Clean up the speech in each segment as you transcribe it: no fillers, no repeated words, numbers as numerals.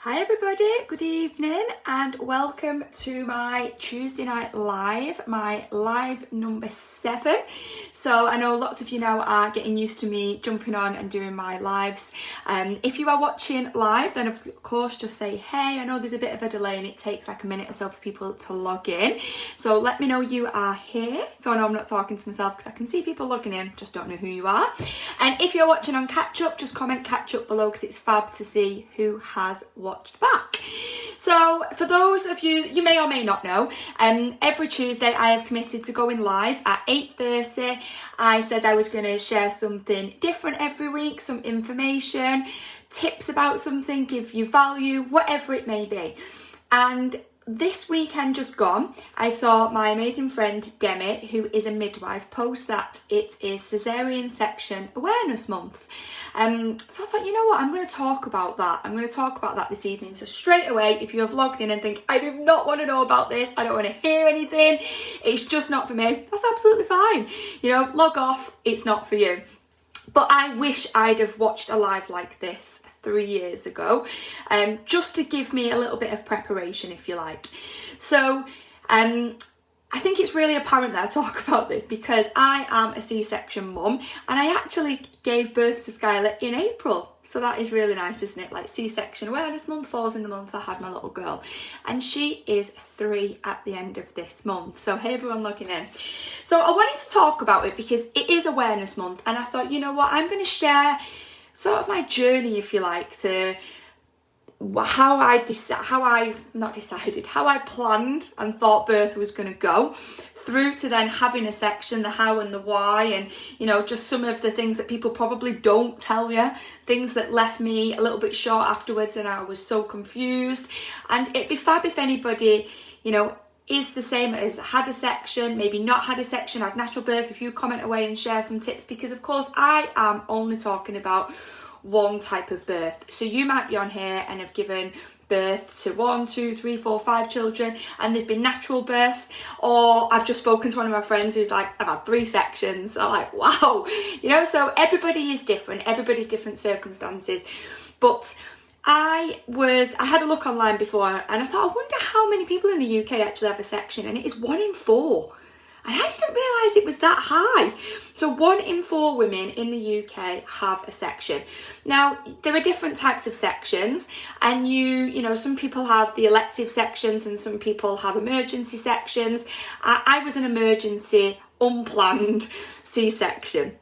Hi everybody, good evening and welcome to my Tuesday night live, my live number 7. So I know lots of you now are getting used to me jumping on and doing my lives. If you are watching live, then of course just say hey. I know there's a bit of a delay and it takes like a minute or so for people to log in. So let me know you are here. So I know I'm not talking to myself because I can see people logging in, just don't know who you are. And if you're watching on catch up, just comment catch up below because it's fab to see who has watched back. So for those of you, you may or may not know, every Tuesday I have committed to going live at 8:30. I said I was going to share something different every week, some information, tips about something, give you value, whatever it may be. And this weekend just gone, I saw my amazing friend Demi, who is a midwife, post that it is Caesarean section awareness month. So I thought, you know what, I'm going to talk about that. I'm going to talk about that this evening. So straight away, if you have logged in and think, I do not want to know about this, I don't want to hear anything, it's just not for me, that's absolutely fine. You know, log off, it's not for you. But I wish I'd have watched a live like this 3 years ago, just to give me a little bit of preparation, if you like. So I think it's really apparent that I talk about this because I am a C-section mum and I actually gave birth to Skylar in April. So that is really nice, isn't it? Like C-section awareness month falls in the month I had my little girl. And she is 3 at the end of this month. So hey everyone logging in. So I wanted to talk about it because it is awareness month. And I thought, you know what, I'm going to share sort of my journey, if you like, to how I planned and thought birth was going to go, through to then having a section, the how and the why, and you know, just some of the things that people probably don't tell you, things that left me a little bit short afterwards and I was so confused. And it'd be fab if anybody, you know, is the same as had a section, maybe not had a section, had natural birth, if you comment away and share some tips, because of course I am only talking about one type of birth. So you might be on here and have given birth to 1, 2, 3, 4, 5 children and they've been natural births, or I've just spoken to one of my friends who's like, I've had 3 sections. I'm like, wow, you know, so everybody is different, everybody's different circumstances. But I had a look online before and I thought, I wonder how many people in the UK actually have a section, and it is 1 in 4. And I didn't realise it was that high. So 1 in 4 women in the UK have a section. Now, there are different types of sections, and you know, some people have the elective sections and some people have emergency sections. I was an emergency, unplanned C-section.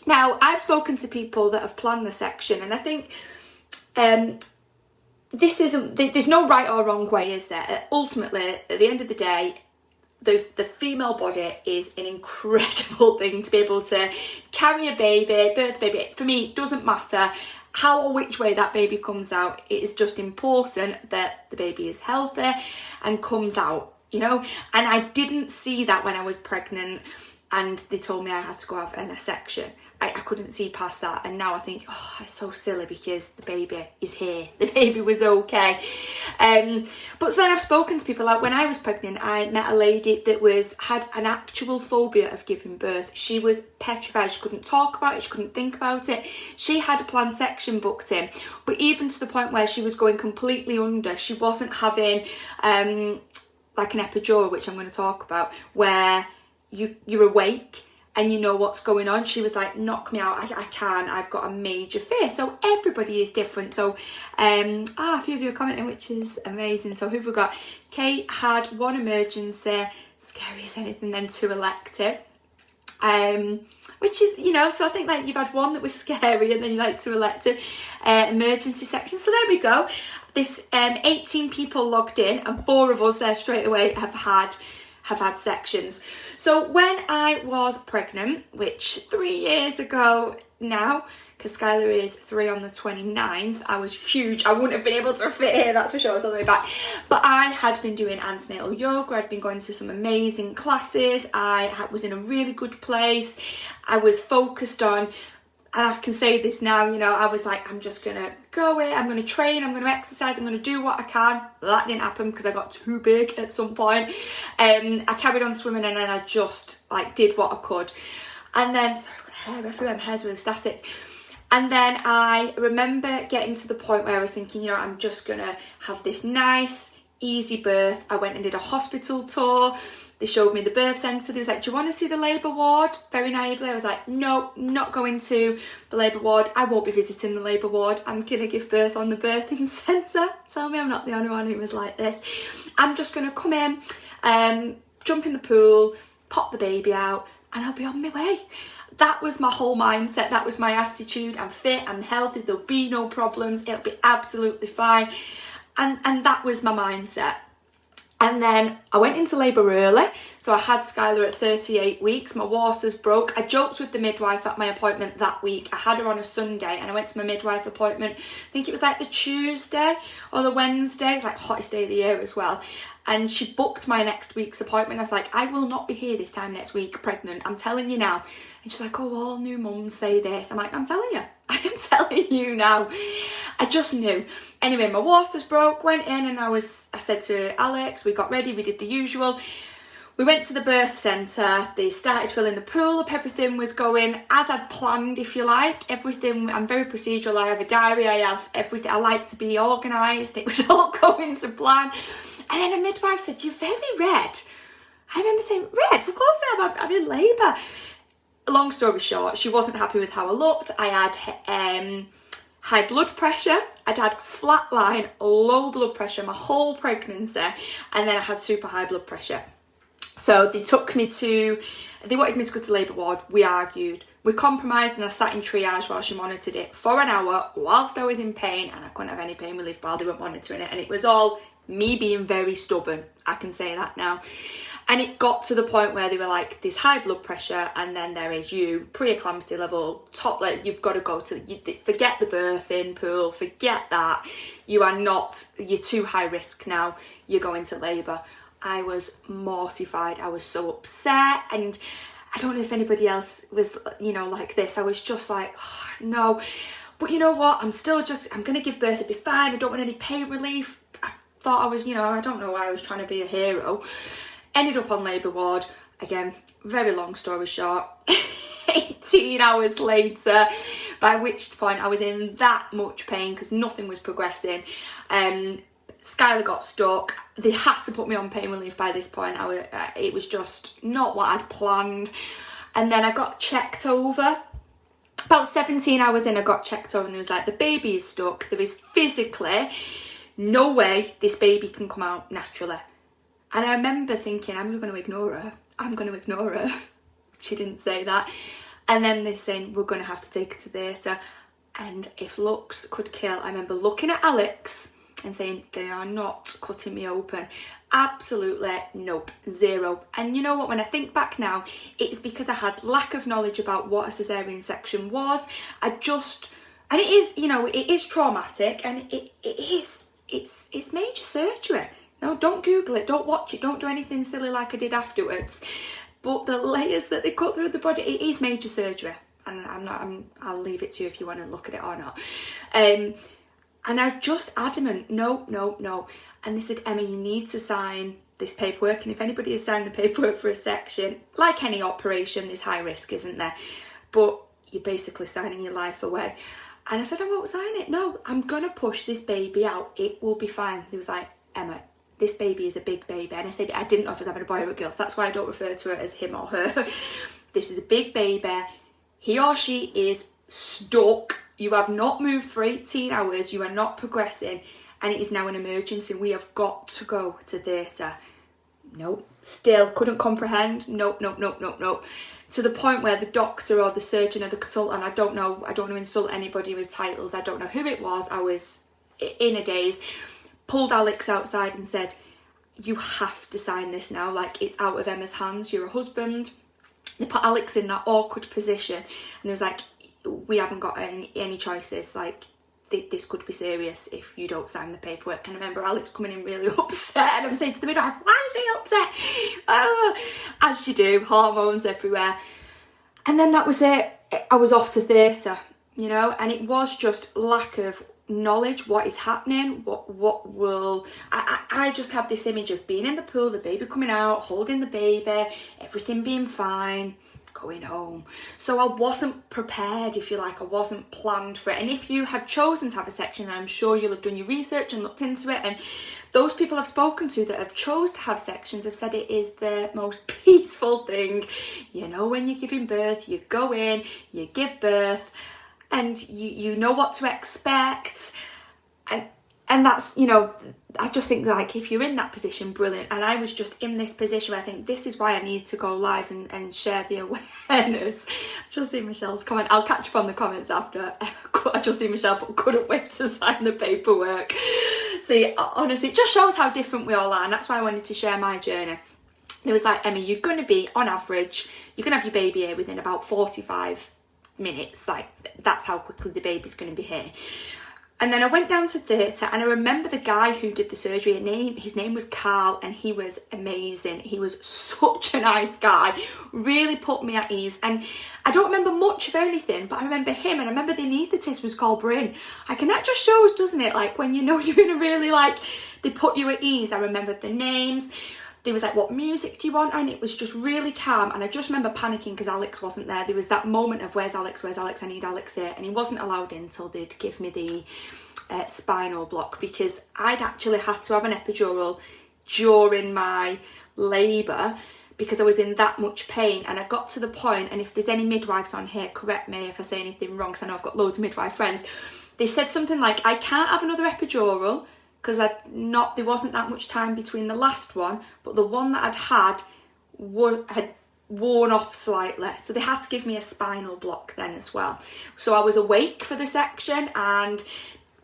Now, I've spoken to people that have planned the section, and I think there's no right or wrong way, is there? Ultimately, at the end of the day, the female body is an incredible thing to be able to carry a baby, birth a baby. For me, it doesn't matter how or which way that baby comes out. It is just important that the baby is healthy and comes out, you know. And I didn't see that when I was pregnant and they told me I had to go have a section. I couldn't see past that, and now I think, oh, it's so silly because the baby is here, the baby was okay. But so then I've spoken to people, like when I was pregnant, I met a lady that had an actual phobia of giving birth. She was petrified, she couldn't talk about it, she couldn't think about it. She had a planned section booked in, but even to the point where she was going completely under, she wasn't having like an epidural, which I'm going to talk about, where you're awake and you know what's going on. She was like, knock me out, I can't, I've got a major fear. So everybody is different. So a few of you are commenting, which is amazing. So who've we got? Kate had 1 emergency, scary as anything, then 2 elective. Which is, you know, so I think like you've had 1 that was scary and then you like 2 elective emergency sections. So there we go. This 18 people logged in and 4 of us there straight away have had sections. So when I was pregnant, which 3 years ago now, because Skylar is 3 on the 29th, I was huge. I wouldn't have been able to fit here, that's for sure. I was all the way back. But I had been doing antenatal yoga. I'd been going to some amazing classes. I was in a really good place. I was focused on, and I can say this now, you know, I was like, I'm just going to go in, I'm going to train, I'm going to exercise, I'm going to do what I can. That didn't happen because I got too big at some point. I carried on swimming and then I just like did what I could. And then, sorry, I've got hair everywhere, my hair's really static. And then I remember getting to the point where I was thinking, you know, I'm just going to have this nice, easy birth. I went and did a hospital tour. They showed me the birth centre. They was like, do you want to see the labour ward? Very naively, I was like, no, not going to the labour ward. I won't be visiting the labour ward. I'm going to give birth on the birthing centre. Tell me I'm not the only one who was like this. I'm just going to come in, jump in the pool, pop the baby out, and I'll be on my way. That was my whole mindset. That was my attitude. I'm fit, I'm healthy, there'll be no problems. It'll be absolutely fine. And that was my mindset. And then I went into labour early. So I had Skylar at 38 weeks. My waters broke. I joked with the midwife at my appointment that week. I had her on a Sunday and I went to my midwife appointment. I think it was like the Tuesday or the Wednesday. It's like hottest day of the year as well. And she booked my next week's appointment. I was like, I will not be here this time next week pregnant. I'm telling you now. And she's like, oh, all new mums say this. I'm like, I'm telling you. I am telling you now. I just knew. Anyway, my waters broke, went in, and I said to Alex, we got ready, we did the usual. We went to the birth centre, they started filling the pool up, everything was going as I'd planned, if you like. Everything, I'm very procedural, I have a diary, I have everything, I like to be organised, it was all going to plan. And then a midwife said, you're very red. I remember saying, red? Of course I am, I'm in labour. Long story short, she wasn't happy with how I looked. I had high blood pressure, I'd had flat line, low blood pressure my whole pregnancy, and then I had super high blood pressure. So they wanted me to go to labour ward. We argued, we compromised, and I sat in triage while she monitored it for an hour whilst I was in pain, and I couldn't have any pain relief while they were monitoring it, and it was all me being very stubborn, I can say that now. And it got to the point where they were like, there's high blood pressure, and then there is you, preeclampsia level, top, like, you've got to go to, forget the birthing pool, forget that. You're too high risk now, you're going to labour. I was mortified, I was so upset, and I don't know if anybody else was, you know, like this. I was just like, oh, no. But you know what, I'm going to give birth, it'll be fine, I don't want any pain relief. I thought I was, you know, I don't know why I was trying to be a hero. Ended up on labour ward, again, very long story short, 18 hours later, by which point I was in that much pain because nothing was progressing. Skylar got stuck. They had to put me on pain relief by this point. It was just not what I'd planned. And then I got checked over. About 17 hours in, I got checked over and there was like, the baby is stuck. There is physically no way this baby can come out naturally. And I remember thinking, I'm going to ignore her. I'm going to ignore her. She didn't say that. And then they're saying, we're going to have to take her to theatre. And if looks could kill, I remember looking at Alex and saying, they are not cutting me open. Absolutely nope, zero. And you know what, when I think back now, it's because I had lack of knowledge about what a caesarean section was. And it is, you know, it is traumatic, and it's major surgery. No, don't Google it, don't watch it, don't do anything silly like I did afterwards. But the layers that they cut through the body, it is major surgery. And I'll leave it to you if you want to look at it or not. And I just adamant, no. And they said, Emma, you need to sign this paperwork. And if anybody has signed the paperwork for a section, like any operation, there's high risk, isn't there? But you're basically signing your life away. And I said, I won't sign it. No, I'm going to push this baby out. It will be fine. They was like, Emma, this baby is a big baby. And I said, I didn't know if I was having a boy or a girl, so that's why I don't refer to it as him or her. This is a big baby. He or she is stuck. You have not moved for 18 hours. You are not progressing. And it is now an emergency. We have got to go to theatre. Nope. Still couldn't comprehend. Nope. To the point where the doctor or the surgeon or the consultant, I don't want to insult anybody with titles. I don't know who it was. I was in a daze. Pulled Alex outside and said, you have to sign this now, like it's out of Emma's hands, you're a husband. They put Alex in that awkward position and there was like, we haven't got any choices, like this could be serious if you don't sign the paperwork. And I remember Alex coming in really upset and I'm saying to the midwife, why is he upset? Oh, as you do, hormones everywhere. And then that was it. I was off to theatre, you know, and it was just lack of knowledge, what is happening, what will I just have this image of being in the pool, the baby coming out, holding the baby, everything being fine, going home. So I wasn't prepared, if you like. I wasn't planned for it. And if you have chosen to have a section, I'm sure you'll have done your research and looked into it, and those people I've spoken to that have chose to have sections have said it is the most peaceful thing. You know, when you're giving birth, you go in, you give birth, and you know what to expect. And that's, you know, I just think like if you're in that position, brilliant. And I was just in this position where I think this is why I need to go live and share the awareness. Just see Michelle's comment. I'll catch up on the comments after. I just see Michelle, but couldn't wait to sign the paperwork. See, honestly, it just shows how different we all are. And that's why I wanted to share my journey. It was like, Emmy, you're going to be, on average, you're going to have your baby here within about 45 minutes. Like, that's how quickly the baby's going to be here. And then I went down to theatre, and I remember the guy who did the surgery, his name was Carl, and he was amazing. He was such a nice guy, really put me at ease. And I don't remember much of anything, but I remember him, and I remember the anaesthetist was called Bryn. Like, and that just shows, doesn't it? Like, when you know you're in a really, like, they put you at ease. I remembered the names. There was like, what music do you want? And it was just really calm. And I just remember panicking because Alex wasn't there. There was that moment of, where's Alex? Where's Alex? I need Alex here. And he wasn't allowed in until they'd give me the spinal block, because I'd actually had to have an epidural during my labour because I was in that much pain. And I got to the point, and if there's any midwives on here, correct me if I say anything wrong, because I know I've got loads of midwife friends. They said something like, I can't have another epidural because there wasn't that much time between the last one, but the one that I'd had worn off slightly. So they had to give me a spinal block then as well. So I was awake for the section and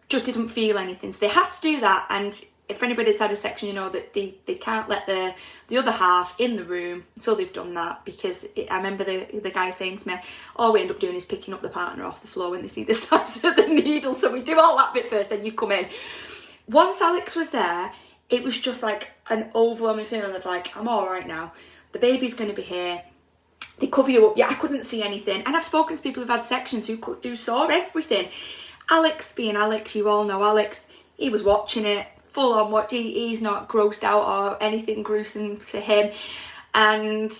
just didn't feel anything. So they had to do that. And if anybody's had a section, you know that they can't let the other half in the room until they've done that, because I remember the guy saying to me, all we end up doing is picking up the partner off the floor when they see the size of the needle. So we do all that bit first, then you come in. Once Alex was there, it was just like an overwhelming feeling of like, I'm all right now. The baby's going to be here. They cover you up. Yeah, I couldn't see anything. And I've spoken to people who've had sections who saw everything. Alex, being Alex, you all know Alex, he was watching it, full on watching. He's not grossed out or anything gruesome to him. And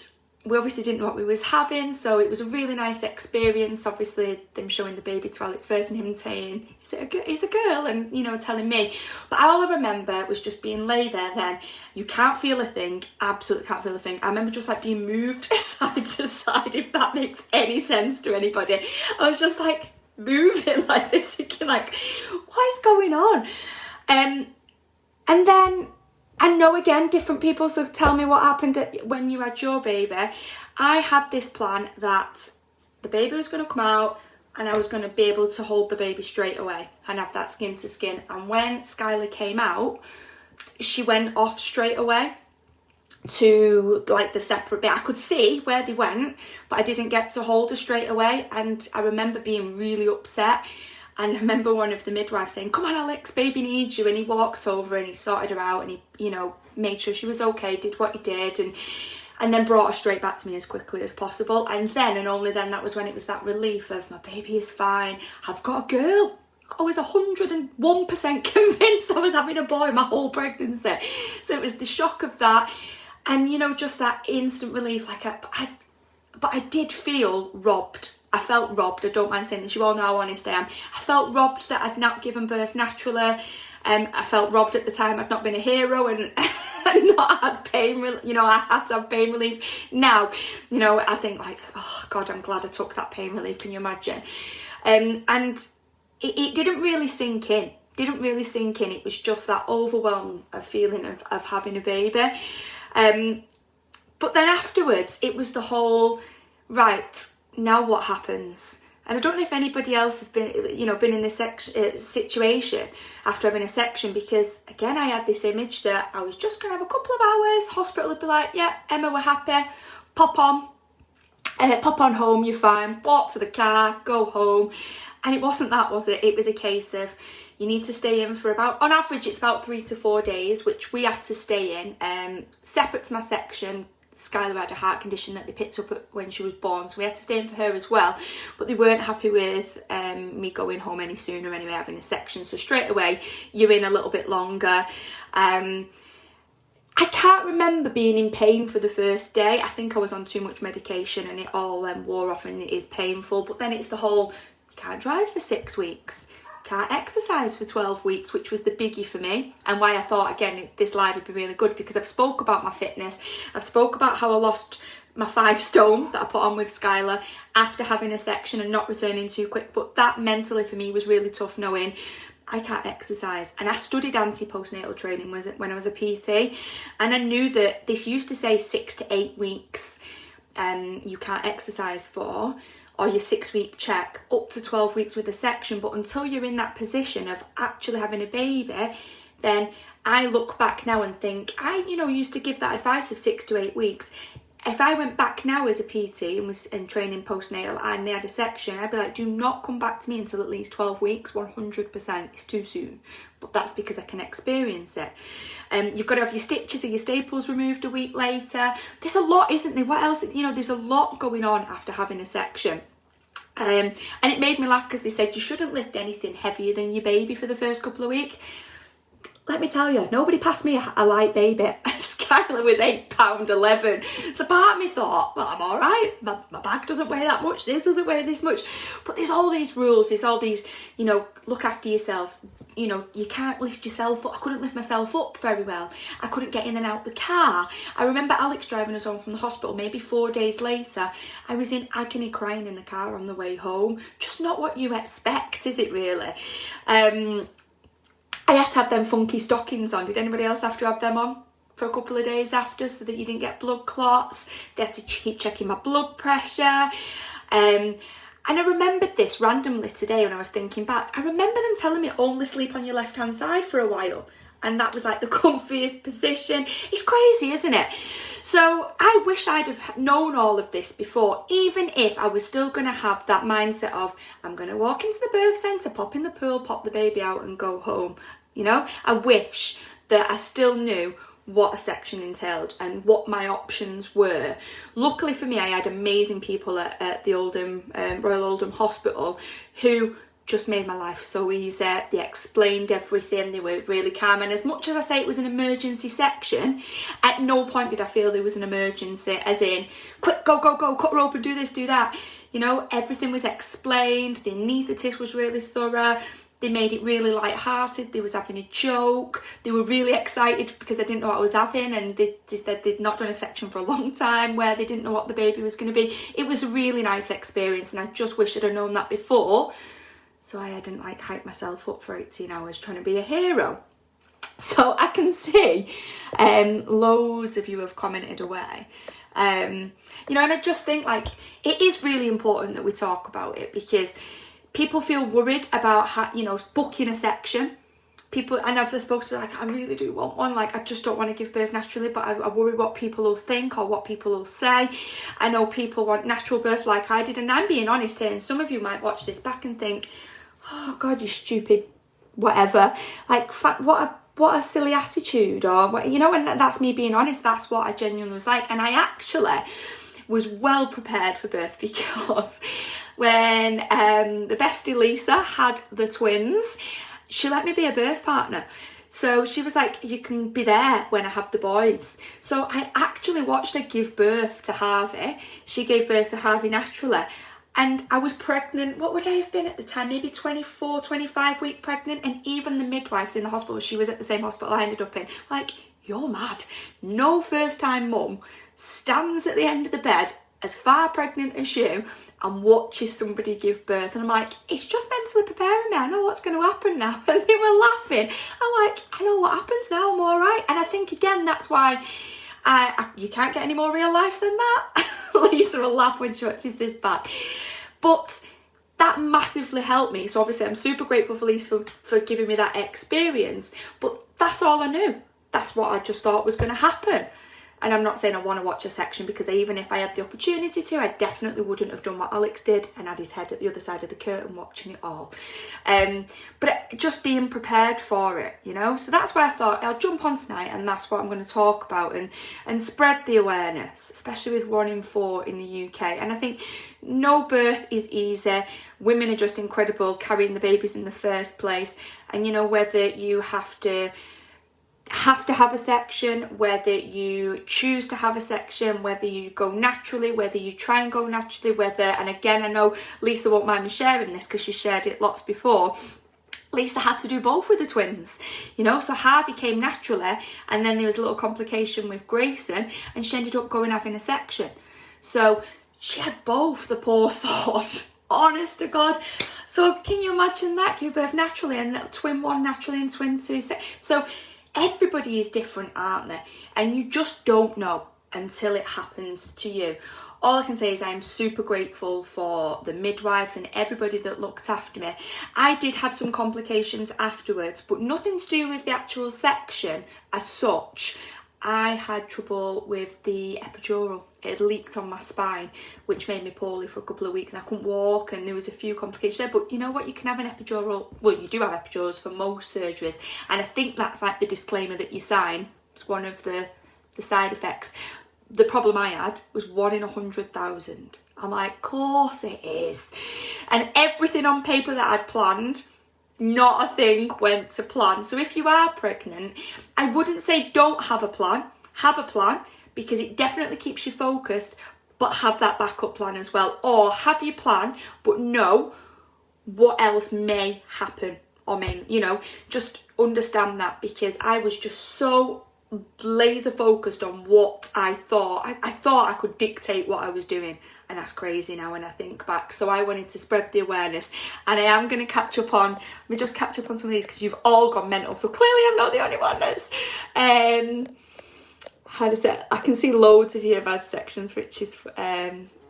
we obviously didn't know what we was having, so it was a really nice experience. Obviously, them showing the baby to Alex first and him saying, it's a girl, and, you know, telling me. But all I remember was just being lay there then. You can't feel a thing, absolutely can't feel a thing. I remember just like being moved side to side, if that makes any sense to anybody. I was just like moving like this, thinking like, what is going on? And then, I know, again, different people, so tell me what happened when you had your baby. I had this plan that the baby was going to come out and I was going to be able to hold the baby straight away and have that skin to skin. And when Skylar came out, she went off straight away to like the separate bit. I could see where they went, but I didn't get to hold her straight away. And I remember being really upset. And I remember one of the midwives saying, come on, Alex, baby needs you. And he walked over and he sorted her out and he, you know, made sure she was okay, did what he did, and then brought her straight back to me as quickly as possible. And then, and only then, that was when it was that relief of, my baby is fine. I've got a girl. I was 101% convinced I was having a boy my whole pregnancy. So it was the shock of that. And, you know, just that instant relief. Like, but I did feel robbed. I felt robbed. I don't mind saying this. You all know how honest I am. I felt robbed that I'd not given birth naturally. I felt robbed at the time. I'd not been a hero and not had pain. You know, I had to have pain relief. Now, you know, I think like, oh God, I'm glad I took that pain relief. Can you imagine? And it didn't really sink in. It was just that overwhelm of feeling of having a baby. But then afterwards, it was the whole, right, now what happens? And I don't know if anybody else has been in this situation after having a section, because again, I had this image that I was just going to have a couple of hours, hospital would be like, yeah, Emma, we're happy, pop on home, you're fine, walk to the car, go home. And it wasn't that, was it? It was a case of, you need to stay in for about, on average, it's about 3 to 4 days, which we had to stay in, separate to my section. Skylar had a heart condition that they picked up when she was born, so we had to stay in for her as well. But they weren't happy with me going home any sooner anyway, having a section. So straight away, you're in a little bit longer. I can't remember being in pain for the first day. I think I was on too much medication and it all wore off, and it is painful. But then it's the whole, you can't drive for 6 weeks. Can't exercise for 12 weeks, which was the biggie for me, and why I thought, again, this live would be really good, because I've spoke about my fitness. I've spoke about how I lost my 5 stone that I put on with Skylar after having a section and not returning too quick. But that mentally for me was really tough, knowing I can't exercise. And I studied anti-postnatal training when I was a PT, and I knew that this used to say 6 to 8 weeks you can't exercise for, or your 6-week check, up to 12 weeks with a section. But until you're in that position of actually having a baby, then I look back now and think, I used to give that advice of 6 to 8 weeks. If I went back now as a PT and was in training postnatal and they had a section, I'd be like, do not come back to me until at least 12 weeks, 100%. It's too soon. But that's because I can experience it. You've got to have your stitches or your staples removed a week later. There's a lot, isn't there? What else? There's a lot going on after having a section. And it made me laugh because they said you shouldn't lift anything heavier than your baby for the first couple of weeks. Let me tell you, nobody passed me a light baby. Skylar was £8.11. So part of me thought, well, I'm all right. My bag doesn't weigh that much. This doesn't weigh this much. But there's all these rules. There's all these, look after yourself. You can't lift yourself up. I couldn't lift myself up very well. I couldn't get in and out the car. I remember Alex driving us home from the hospital. Maybe 4 days later, I was in agony crying in the car on the way home. Just not what you expect, is it really? I had to have them funky stockings on. Did anybody else have to have them on for a couple of days after, so that you didn't get blood clots? They had to keep checking my blood pressure. And I remembered this randomly today when I was thinking back. I remember them telling me only sleep on your left-hand side for a while. And that was like the comfiest position. It's crazy, isn't it? So I wish I'd have known all of this before, even if I was still going to have that mindset of, I'm going to walk into the birth centre, pop in the pool, pop the baby out and go home. I wish that I still knew what a section entailed and what my options were. Luckily for me, I had amazing people at the Royal Oldham Hospital who just made my life so easy. They explained everything. They were really calm. And as much as I say it was an emergency section, at no point did I feel there was an emergency, as in, quick, go, cut rope and do this, do that. Everything was explained. The anaesthetist was really thorough. They made it really light-hearted. They was having a joke. They were really excited because I didn't know what I was having, and they said they'd not done a section for a long time where they didn't know what the baby was going to be. It was a really nice experience, and I just wish I'd have known that before, so I hadn't hype myself up for 18 hours trying to be a hero. So I can see loads of you have commented away. And I just think it is really important that we talk about it, because people feel worried about booking a section. And I've spoken to be I really do want one. I just don't want to give birth naturally, but I worry what people will think or what people will say. I know people want natural birth like I did, and I'm being honest here, and some of you might watch this back and think, oh God, you stupid whatever. What a silly attitude, or and that's me being honest. That's what I genuinely was like. And I actually was well prepared for birth, because when the bestie Lisa had the twins, she let me be a birth partner. So she was like, you can be there when I have the boys. So I actually watched her give birth to Harvey. She gave birth to Harvey naturally. And I was pregnant, what would I have been at the time? Maybe 24, 25 week pregnant. And even the midwives in the hospital, she was at the same hospital I ended up in, you're mad. No first time mum stands at the end of the bed as far pregnant as you and watches somebody give birth. And I'm like, it's just mentally preparing me. I know what's going to happen now. And they were laughing. I'm like, I know what happens now. I'm all right. And I think, again, that's why you can't get any more real life than that. Lisa will laugh when she watches this back. But that massively helped me. So obviously I'm super grateful for Lisa for giving me that experience. But that's all I knew. That's what I just thought was going to happen. And I'm not saying I want to watch a section, because even if I had the opportunity to, I definitely wouldn't have done what Alex did and had his head at the other side of the curtain watching it all. But just being prepared for it, So that's why I thought I'll jump on tonight, and that's what I'm going to talk about and spread the awareness, especially with 1 in 4 in the UK. And I think no birth is easy. Women are just incredible carrying the babies in the first place. And whether you have to have to have a section, whether you choose to have a section, whether you go naturally, whether you try and go naturally, whether, and again, I know Lisa won't mind me sharing this because she shared it lots before, Lisa had to do both with the twins, you know, so Harvey came naturally, and then there was a little complication with Grayson, and she ended up going having a section. So she had both, the poor sod. Honest to God. So can you imagine that? Give birth naturally, and twin one naturally and twin two. So everybody is different, aren't they? And you just don't know until it happens to you. All I can say is I'm super grateful for the midwives and everybody that looked after me. I did have some complications afterwards, but nothing to do with the actual section as such. I had trouble with the epidural. It had leaked on my spine, which made me poorly for a couple of weeks, and I couldn't walk, and there was a few complications there. But you know what? You can have an epidural. Well, you do have epidurals for most surgeries, and I think that's like the disclaimer that you sign. It's one of the side effects. The problem I had was 1 in 100,000. I'm like, of course it is. And everything on paper that I'd planned, not a thing went to plan. So if you are pregnant, I wouldn't say don't have a plan. Have a plan, because it definitely keeps you focused, but have that backup plan as well. Or have your plan, but know what else may happen, or may, you know, just understand that, because I was just so laser focused on what I thought. I thought I could dictate what I was doing, and that's crazy now when I think back. So I wanted to spread the awareness, and I am going to catch up on, let me just catch up on some of these, because you've all gone mental, so clearly I'm not the only one that's had a set. I can see loads of you have had sections, which is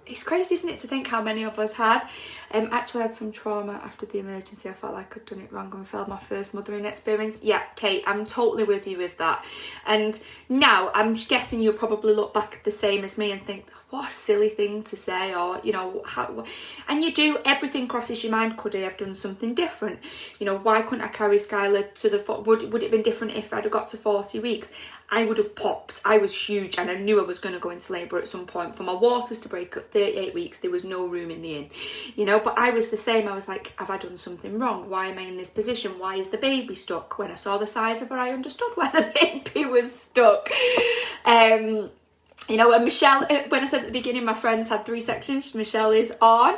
it's crazy, isn't it, to think how many of us had. Actually had some trauma after the emergency. I felt like I'd done it wrong and failed my first mothering experience. Yeah, Kate, I'm totally with you with that. And now I'm guessing you'll probably look back the same as me and think, what a silly thing to say, or, you know, how, and you do, everything crosses your mind. Could I have done something different? You know, why couldn't I carry Skylar to the, would it have been different if I'd have got to 40 weeks? I would have popped. I was huge, and I knew I was going to go into labour at some point. For my waters to break at 38 weeks, there was no room in the inn, you know, but I was the same. I was like, have I done something wrong? Why am I in this position? Why is the baby stuck? When I saw the size of her, I understood why the baby was stuck. You know, and Michelle, when I said at the beginning, my friends had 3 sections, Michelle is on.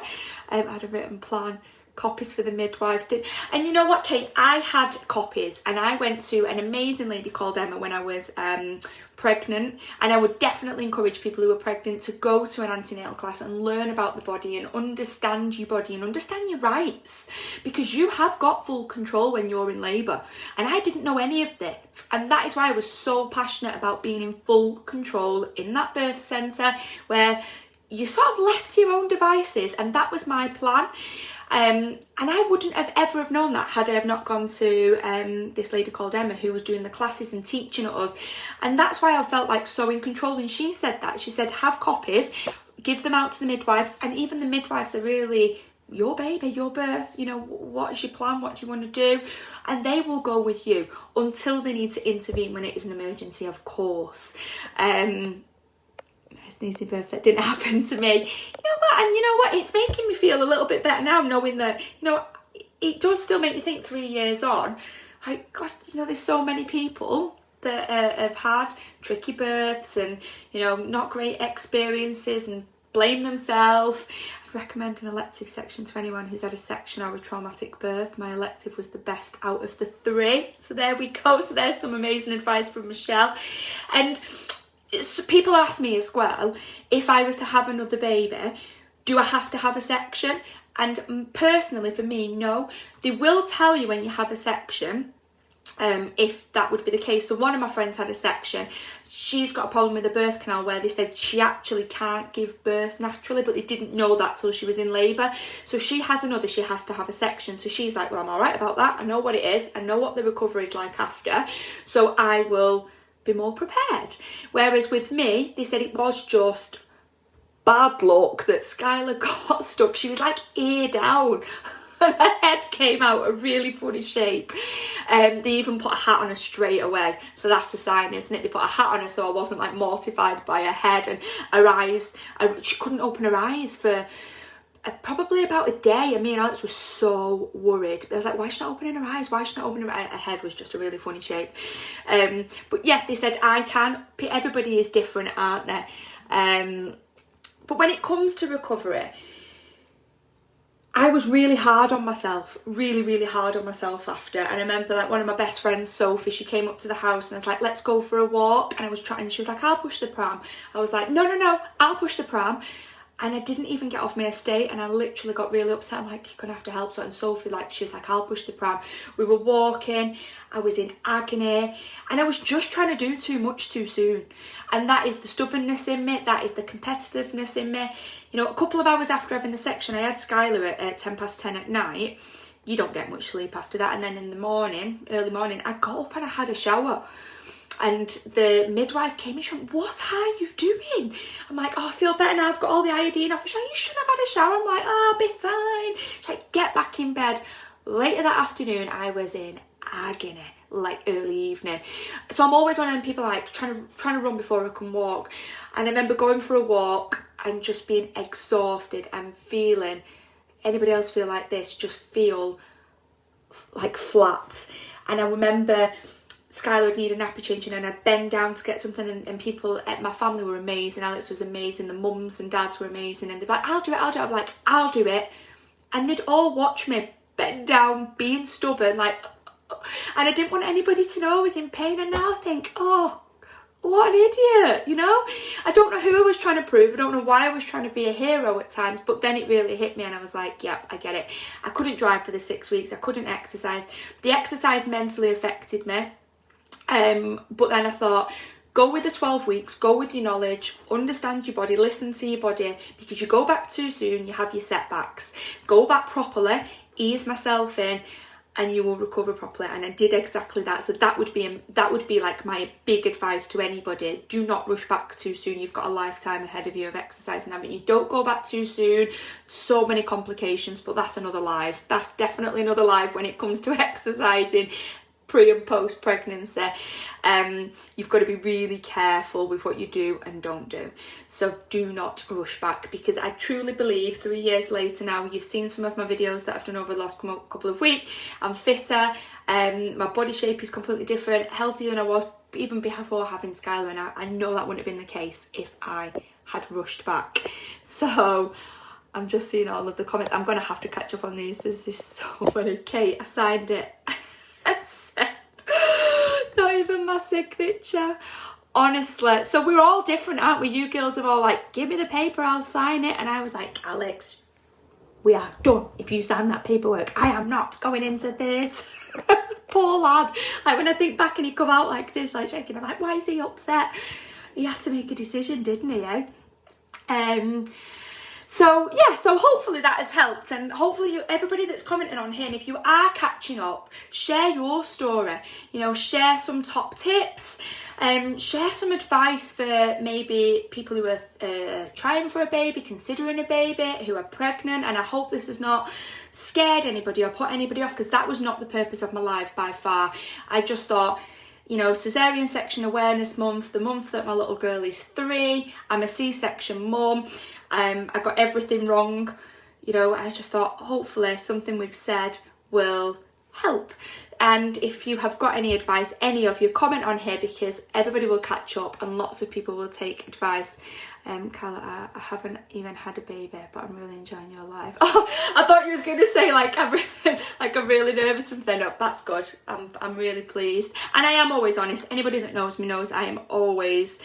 I had a written plan. Copies for the midwives did. And you know what, Kate, I had copies, and I went to an amazing lady called Emma when I was pregnant, and I would definitely encourage people who are pregnant to go to an antenatal class and learn about the body and understand your body and understand your rights, because you have got full control when you're in labour, and I didn't know any of this, and that is why I was so passionate about being in full control in that birth centre where you sort of left to your own devices, and that was my plan. And I wouldn't have ever have known that had I have not gone to this lady called Emma, who was doing the classes and teaching us. And that's why I felt like so in control. And she said that. She said, have copies, give them out to the midwives. And even the midwives are really, your baby, your birth, you know, what is your plan? What do you want to do? And they will go with you until they need to intervene when it is an emergency, of course. Sneezy birth that didn't happen to me. You know what? And you know what? It's making me feel a little bit better now, knowing that, you know, it does still make you think 3 years on, like, God, you know, there's so many people that have had tricky births and, you know, not great experiences and blame themselves. I'd recommend an elective section to anyone who's had a section or a traumatic birth. My elective was the best out of the 3. So there we go. So there's some amazing advice from Michelle. And so people ask me as well, if I was to have another baby, do I have to have a section? And personally, for me, no. They will tell you when you have a section, if that would be the case. So one of my friends had a section. She's got a problem with the birth canal where they said she actually can't give birth naturally, but they didn't know that till she was in labour. So she has another, she has to have a section. So she's like, well, I'm all right about that. I know what it is. I know what the recovery is like after. So I will be more prepared. Whereas with me, they said it was just bad luck that Skylar got stuck. She was like ear down. Her head came out a really funny shape. They even put a hat on her straight away. So that's a sign, isn't it? They put a hat on her so I wasn't like mortified by her head and her eyes. She couldn't open her eyes for probably about a day, and me and Alex were so worried. I was like, why is she not opening her eyes? Why is she not opening her eyes? Her head was just a really funny shape. But yeah, they said I can. Everybody is different, aren't they? But when it comes to recovery, I was really hard on myself, really hard on myself after. And I remember like one of my best friends, Sophie, she came up to the house and I was like, let's go for a walk. And I was trying, she was like, I'll push the pram. I was like, no, I'll push the pram. And I didn't even get off my estate, and I literally got really upset. I'm like, you're gonna have to help. So, and Sophie, like, she was like, I'll push the pram. We were walking, I was in agony, and I was just trying to do too much too soon. And that is the stubbornness in me, that is the competitiveness in me. You know, a couple of hours after having the section, I had Skylar at 10:10 at night. You don't get much sleep after that. And then in the morning, early morning, I got up and I had a shower. And the midwife came and she went, what are you doing? I'm like, oh, I feel better now. I've got all the iodine off. She's like, you shouldn't have had a shower. I'm like, oh, I'll be fine. She's like, get back in bed. Later that afternoon, I was in agony, like early evening. So I'm always one of them people like trying to run before I can walk. And I remember going for a walk and just being exhausted and feeling, anybody else feel like this, just feel like flat. And I remember Skylar would need a nappy changing and I'd bend down to get something, and people at my family were amazing. Alex was amazing, the mums and dads were amazing, and they'd be like, I'll do it. I'm like, I'll do it. And they'd all watch me bend down, being stubborn, like, and I didn't want anybody to know I was in pain. And now I think, oh, what an idiot, you know? I don't know who I was trying to prove. I don't know why I was trying to be a hero at times, but then it really hit me and I was like, yep, I get it. I couldn't drive for the 6 weeks. I couldn't exercise. The exercise mentally affected me. But then I thought, go with the 12 weeks, go with your knowledge, understand your body, listen to your body, because you go back too soon, you have your setbacks. Go back properly, ease myself in, and you will recover properly. And I did exactly that. So that would be like my big advice to anybody. Do not rush back too soon. You've got a lifetime ahead of you of exercising, haven't you? Don't go back too soon. So many complications, but that's another live. That's definitely another live when it comes to exercising pre and post pregnancy. You've got to be really careful with what you do and don't do. So do not rush back, because I truly believe 3 years later now, you've seen some of my videos that I've done over the last couple of weeks. I'm fitter, my body shape is completely different, healthier than I was even before having Skylar, and I know that wouldn't have been the case if I had rushed back. So I'm just seeing all of the comments. I'm going to have to catch up on these. This is so funny. Kate, I signed it. I said, not even my signature. Honestly. So we're all different, aren't we? You girls are all like, give me the paper, I'll sign it. And I was like, Alex, we are done if you sign that paperwork. I am not going into theatre. Poor lad. Like when I think back and he come out like this, like shaking, I'm like, why is he upset? He had to make a decision, didn't he, eh? So yeah, so hopefully that has helped, and hopefully everybody that's commenting on here, and if you are catching up, share your story, you know, share some top tips, share some advice for maybe people who are trying for a baby, considering a baby, who are pregnant. And I hope this has not scared anybody or put anybody off, because that was not the purpose of my life by far. I just thought, you know, Caesarean section awareness month, the month that my little girl is 3, I'm a C-section mum, I got everything wrong, you know. I just thought hopefully something we've said will help. And if you have got any advice, any of you, comment on here, because everybody will catch up and lots of people will take advice. Carla, I haven't even had a baby, but I'm really enjoying your life. Oh, I thought you was going to say like I'm really nervous and then up. That's good. I'm really pleased, and I am always honest. Anybody that knows me knows I am always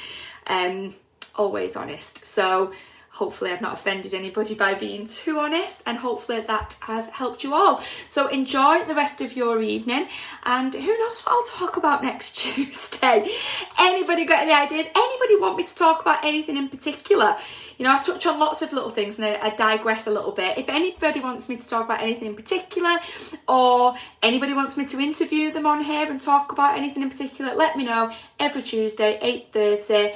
honest. So hopefully I've not offended anybody by being too honest, and hopefully that has helped you all. So enjoy the rest of your evening, and who knows what I'll talk about next Tuesday. Anybody got any ideas? Anybody want me to talk about anything in particular? You know, I touch on lots of little things and I digress a little bit. If anybody wants me to talk about anything in particular, or anybody wants me to interview them on here and talk about anything in particular, let me know. Every Tuesday, 8:30.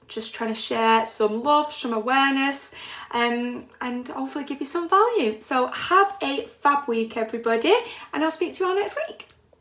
Just trying to share some love, some awareness, and hopefully give you some value. So have a fab week, everybody, and I'll speak to you all next week.